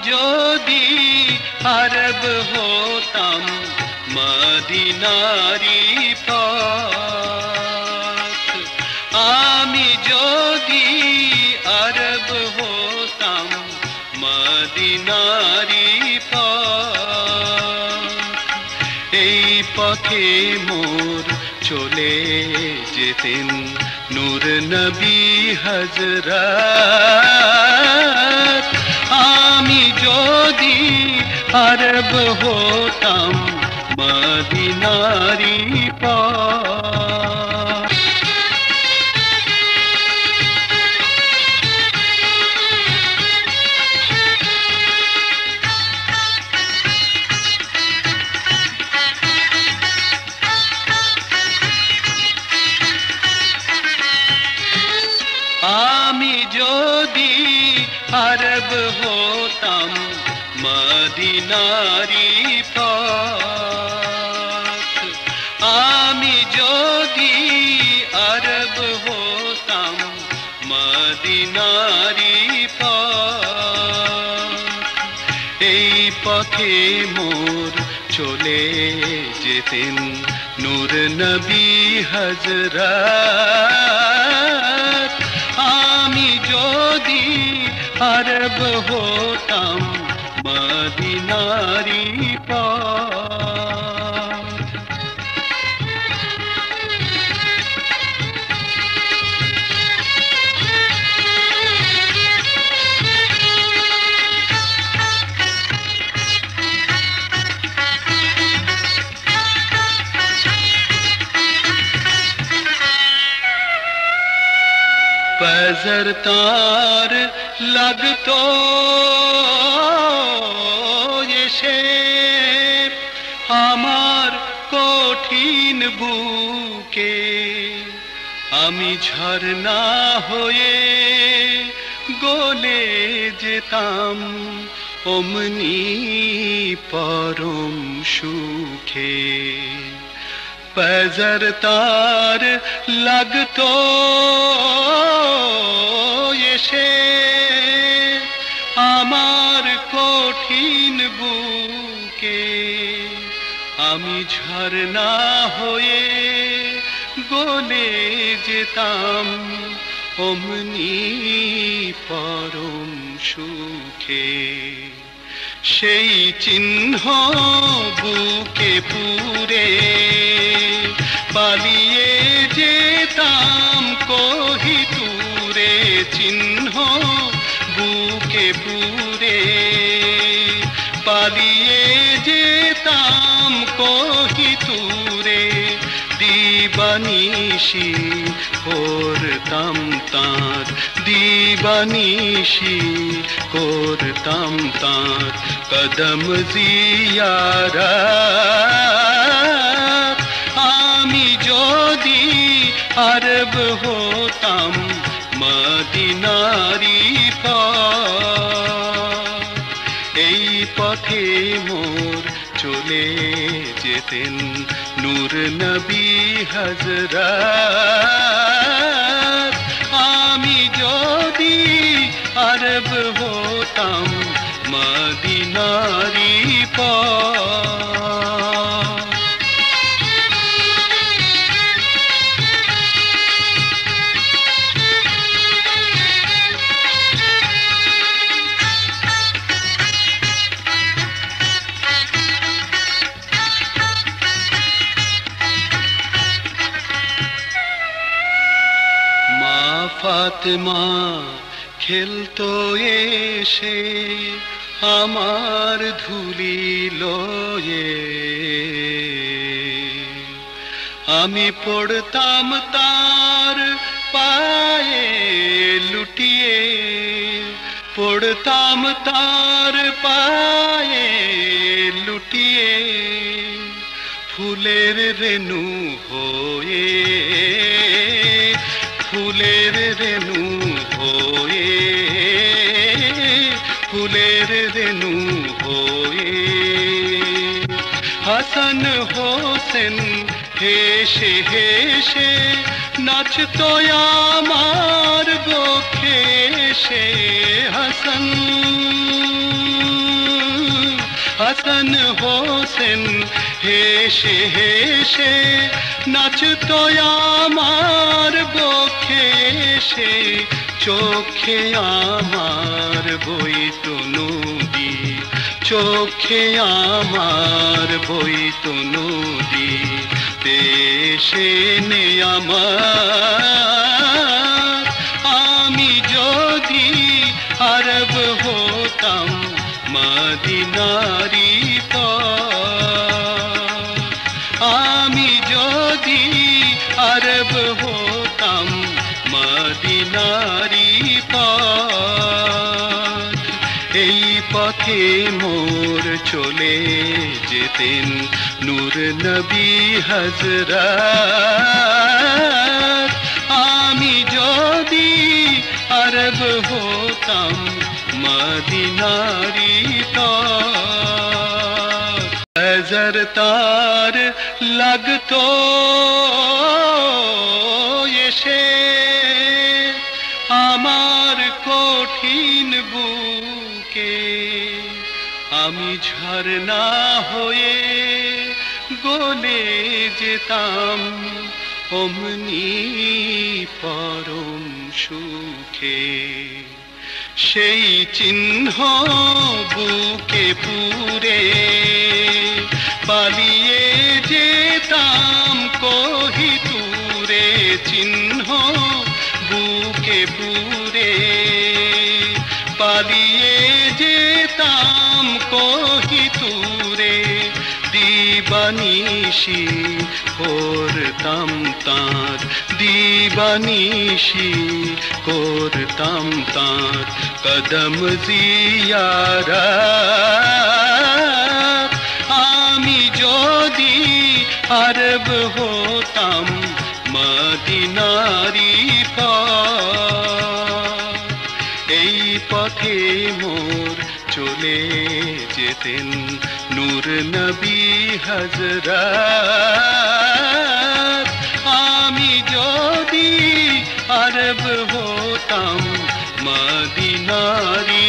যদি আরব হতাম মদিনারি পথ, আমি যদি আরব হতাম মদিনারি পথ, এই পথে মোর চলে যেতেন নূর নবী হযরত। আমি যদি আরব হতাম মদিনারি পথ। আমি যদি আরব হতাম মদিনারি পথ, আমি যদি আরব হতাম মদিনারি পথ, এই পথে মোর চলে যেতেন নূর নবী হযরত। আমি যদি আরব হতাম মদিনারি পথ। फजर तार लगतो এসে আমার কঠিন বুকে, আমি ঝরনা হয়ে গলে যেতাম অমনি পরম সুখে। फजर तार लगतो এসে আমার কঠিন বুকে, আমি ঝরনা হয়ে গলে যেতাম অমনি পরম সুখে। সেই চিহ্ন বুকে পুরে পালিয়ে যেতাম কোহিনূরে, চিহ্ন বুকে পুরে পালিয়ে যেতাম কোহিনূরে। দিবানিশি করতাম তাঁর, দিবানিশি করতাম তাঁর কদম জিয়ারত। আমি যদি আরব হতাম মদিনারি পথ, এই পথে মোর চলে যেতেন নূর নবী হযরত। আমি যদি আরব হতাম মদিনারি পথ। ফাতেমা খেলতো এসে আমার ধুলি লয়ে, আমি পড়তাম তার পায়ে লুটিয়ে, পড়তাম তার পায়ে লুটিয়ে। ফুলের রেণু হয়ে, ফুলের রেণু হয়ে, ফুলের রেণু হয়ে। হাসান হোসেন হেসে হেসে নাচতো আমার বক্ষে এসে। হাসান হাসান হোসেন হেসে হেসে নাচতো আমার বক্ষে এসে, চোখে আমার বইতো নদী, চোখে আমার বইতো নদী। দেশে নে আমার, আমি যদি আরব হতাম মদিনারি পর, আমি যদি আরব হতাম মদিনারি পর। এই পথে মোর চলে যেতেন নূর নবী হযরত, আমি যদি আরব হতাম মদিনারি পর। নজর তার লাগতো এসে আমার কঠিন বুকে, আমি ঝরনা হয়ে গলে যেতাম অমনি পরম সুখে। সেই চিহ্ন বুকে পুরে পালিয়ে যেতাম কোহিতুরে, চিহ্ন বুকে পুরে পালিয়ে যেতাম কোহিতুরে। দিবানিশি করতাম তাঁর, দিবানিশি করতাম তাঁর কদম জিয়ারত। আমি যদি আরব হতাম মদিনারি পর। এই পথে মোর চলে যেতেন নূর নবী হযরত, আমি যদি আরব হতাম মদিনারি